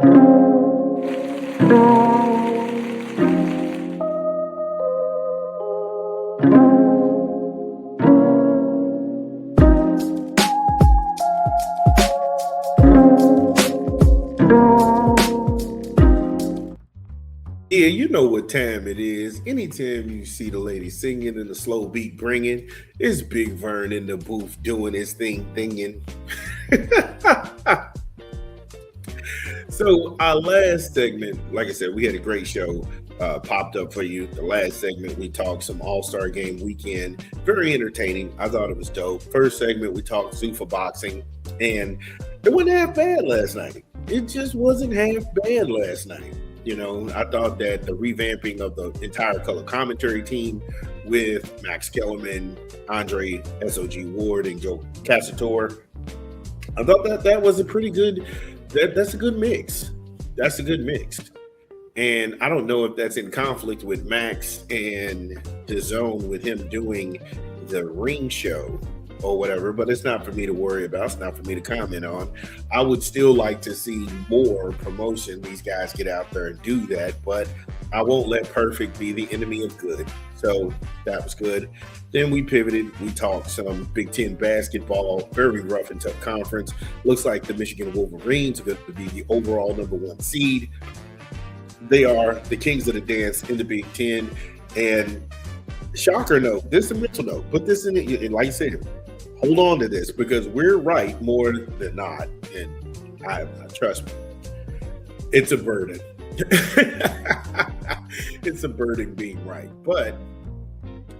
Yeah, you know what time it is. Anytime you see the lady singing and the slow beat bringing, it's Big Vern in the booth doing his thinging. So our last segment, like I said, we had a great show popped up for you. The last segment, we talked some All-Star Game weekend. Very entertaining. I thought it was dope. First segment, we talked Zuffa boxing, and it wasn't half bad last night. It just wasn't half bad last night. You know, I thought that the revamping of the entire color commentary team with Max Kellerman, Andre SOG Ward, and Joe Casator, I thought that was a pretty good, that's a good mix. That's a good mix. And I don't know if that's in conflict with Max and DZAN with him doing the ring show or whatever, but it's not for me to worry about. It's not for me to comment on. I would still like to see more promotion. These guys get out there and do that, but I won't let perfect be the enemy of good. So that was good. Then we pivoted. We talked some Big Ten basketball, very rough and tough conference. Looks like the Michigan Wolverines are going to be the overall #1 seed. They are the kings of the dance in the Big Ten. And shocker note, this is a mental note. Put this in it, and like I said, hold on to this because we're right more than not. And I trust me, it's a burden. It's a burden being right. But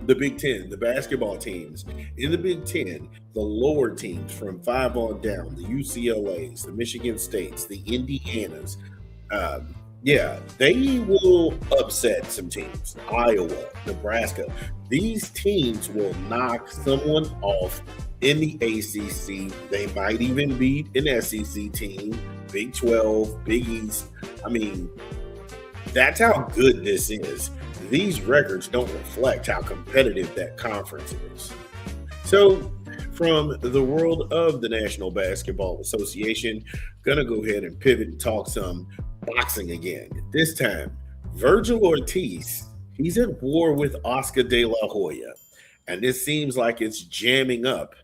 the Big Ten, the basketball teams in the Big Ten, the lower teams from 5 on down, the UCLAs, the Michigan States, the Indianas, they will upset some teams. Iowa, Nebraska. These teams will knock someone off in the ACC. They might even beat an SEC team, Big 12, Big East. I mean, that's how good this is. These records don't reflect how competitive that conference is. So, from the world of the National Basketball Association, gonna go ahead and pivot and talk some boxing again. This time, Vergil Ortiz, he's at war with Oscar De La Hoya, and this seems like it's jamming up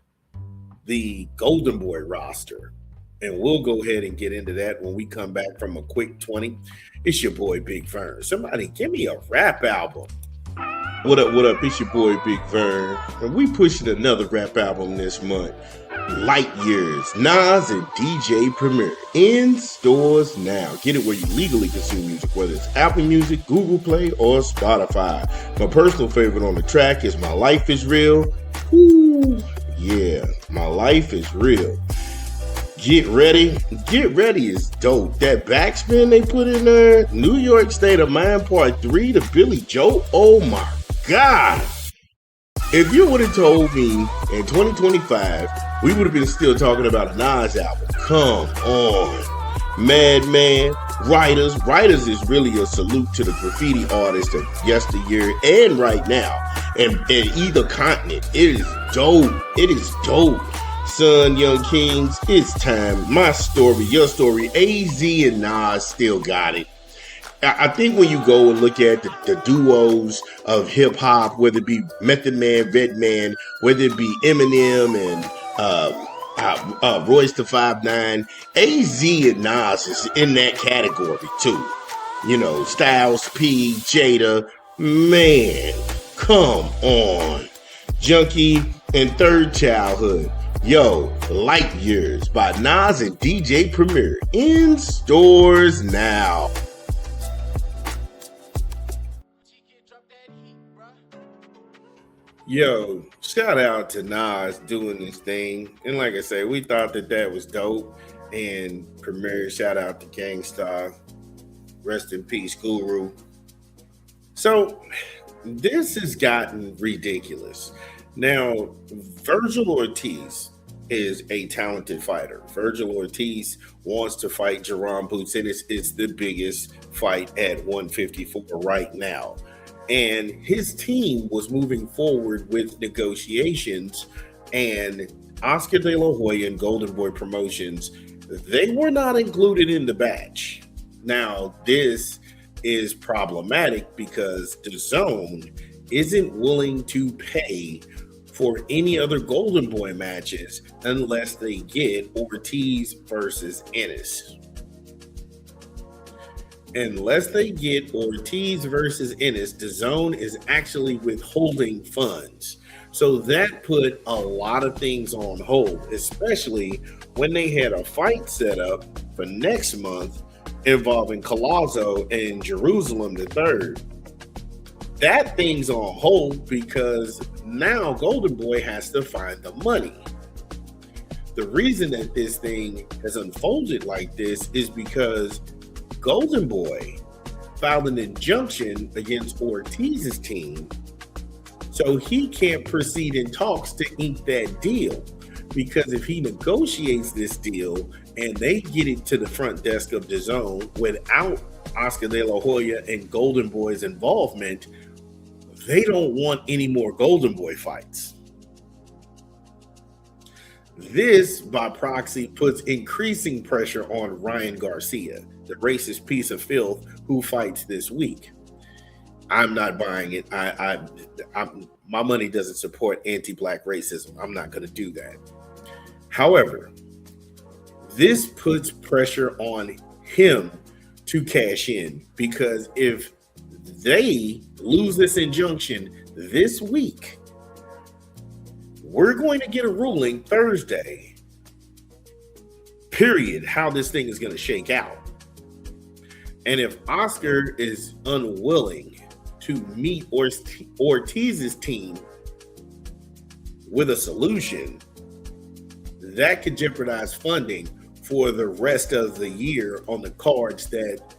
the Golden Boy roster. And we'll go ahead and get into that when we come back from a quick 20. It's your boy Big Vern. Somebody give me a rap album. What up? It's your boy Big Vern. And we pushing another rap album this month. Light Years, Nas and DJ Premier, in stores now. Get it where you legally consume music, whether it's Apple Music, Google Play, or Spotify. My personal favorite on the track is My Life Is Real. Ooh, yeah, My Life Is Real. Get Ready is dope. That backspin they put in there, New York State of Mind Part 3 to Billy Joe, oh my God. If you would have told me in 2025, we would have been still talking about a Nas album. Come on. Madman, Writers. Writers is really a salute to the graffiti artists of yesteryear and right now. And either continent. It is dope. It is dope. Son, Young Kings, it's time. My story, your story. AZ and Nas still got it. I think when you go and look at the duos of hip hop, whether it be Method Man, Redman, whether it be Eminem and Royce the 5'9", AZ and Nas is in that category too. You know, Styles P, Jada, man, come on. Junkie and Third Childhood. Yo, Light Years by Nas and DJ Premier in stores now. Yo, shout out to Nas doing this thing. And like I said, we thought that was dope. And Premier, shout out to Gangstar. Rest in peace, Guru. So, this has gotten ridiculous. Now, Vergil Ortiz is a talented fighter. Vergil Ortiz wants to fight Jarron Boots, and it's the biggest fight at 154 right now. And his team was moving forward with negotiations, and Oscar De La Hoya and Golden Boy Promotions, they were not included in the batch. Now, this is problematic because DAZN isn't willing to pay for any other Golden Boy matches unless they get Ortiz versus Ennis. Unless they get Ortiz versus Ennis, DAZN is actually withholding funds. So that put a lot of things on hold, especially when they had a fight set up for next month involving Collazo and Jerusalem III. That thing's on hold because now Golden Boy has to find the money. The reason that this thing has unfolded like this is because Golden Boy filed an injunction against Ortiz's team, so he can't proceed in talks to ink that deal. Because if he negotiates this deal and they get it to the front desk of DAZN without Oscar De La Hoya and Golden Boy's involvement, they don't want any more Golden Boy fights. This, by proxy, puts increasing pressure on Ryan Garcia, the racist piece of filth who fights this week. I'm not buying it. My money doesn't support anti-Black racism. I'm not going to do that. However, this puts pressure on him to cash in, because if they lose this injunction this week, we're going to get a ruling Thursday, period, how this thing is going to shake out. And if Oscar is unwilling to meet Ortiz's team with a solution, that could jeopardize funding for the rest of the year on the cards that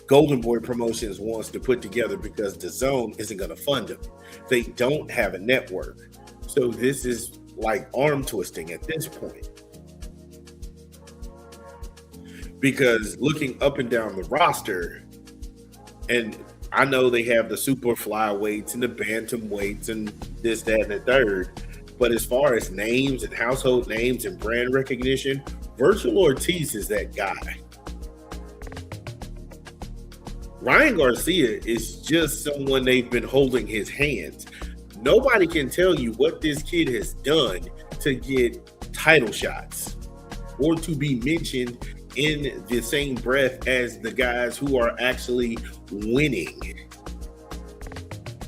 Golden Boy Promotions wants to put together, because DAZN isn't going to fund them. They don't have a network. So this is like arm twisting at this point. Because looking up and down the roster, and I know they have the super flyweights and the bantam weights and this, that, and the third, but as far as names and household names and brand recognition, Vergil Ortiz is that guy. Ryan Garcia is just someone they've been holding his hands. Nobody can tell you what this kid has done to get title shots or to be mentioned in the same breath as the guys who are actually winning.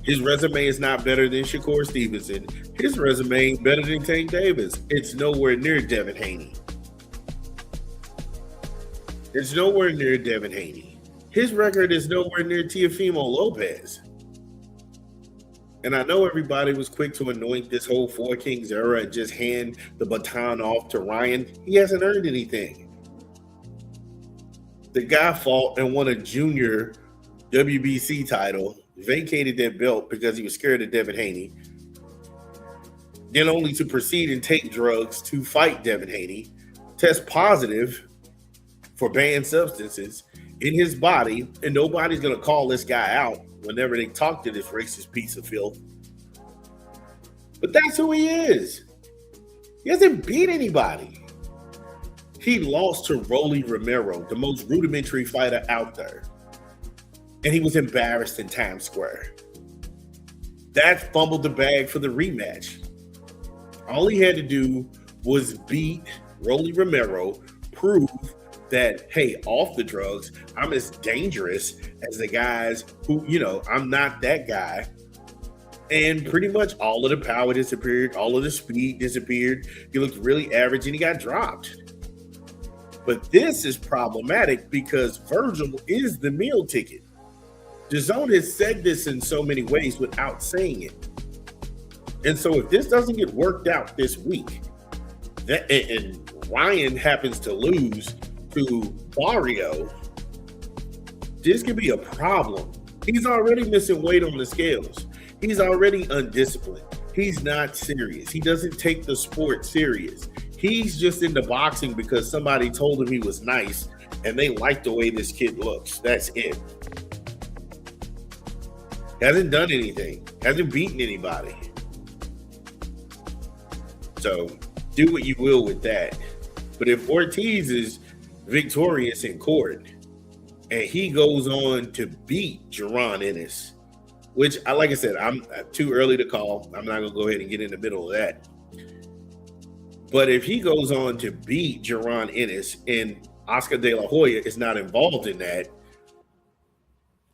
His resume is not better than Shakur Stevenson. His resume is better than Tank Davis. It's nowhere near Devin Haney. It's nowhere near Devin Haney. His record is nowhere near Teofimo Lopez. And I know everybody was quick to anoint this whole Four Kings era and just hand the baton off to Ryan. He hasn't earned anything. The guy fought and won a junior WBC title, vacated that belt because he was scared of Devin Haney, then only to proceed and take drugs to fight Devin Haney, test positive for banned substances in his body, and nobody's going to call this guy out whenever they talk to this racist piece of filth. But that's who he is. He hasn't beat anybody. He lost to Rolly Romero, the most rudimentary fighter out there. And he was embarrassed in Times Square. That fumbled the bag for the rematch. All he had to do was beat Rolly Romero, prove that, hey, off the drugs, I'm as dangerous as the guys who, I'm not that guy. And pretty much all of the power disappeared, all of the speed disappeared. He looked really average and he got dropped. But this is problematic because Vergil is the meal ticket. DAZN has said this in so many ways without saying it. And so if this doesn't get worked out this week, and Ryan happens to lose to Barrio, this could be a problem. He's already missing weight on the scales. He's already undisciplined. He's not serious. He doesn't take the sport serious. He's just into boxing because somebody told him he was nice and they like the way this kid looks. That's it. Hasn't done anything. Hasn't beaten anybody. So do what you will with that. But if Ortiz is victorious in court, and he goes on to beat Jarron Ennis, which, like I said, I'm too early to call. I'm not going to go ahead and get in the middle of that. But if he goes on to beat Jarron Ennis and Oscar De La Hoya is not involved in that,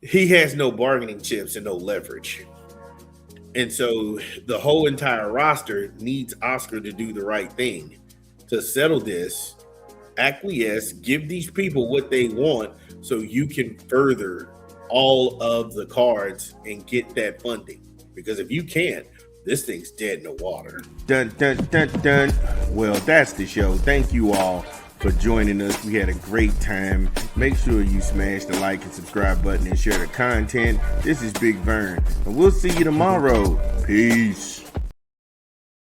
he has no bargaining chips and no leverage. And so the whole entire roster needs Oscar to do the right thing to settle this, acquiesce, give these people what they want so you can further all of the cards and get that funding. Because if you can't, this thing's dead in the water. Dun, dun, dun, dun. Well, that's the show. Thank you all for joining us. We had a great time. Make sure you smash the like and subscribe button and share the content. This is Big Vern, and we'll see you tomorrow. Peace.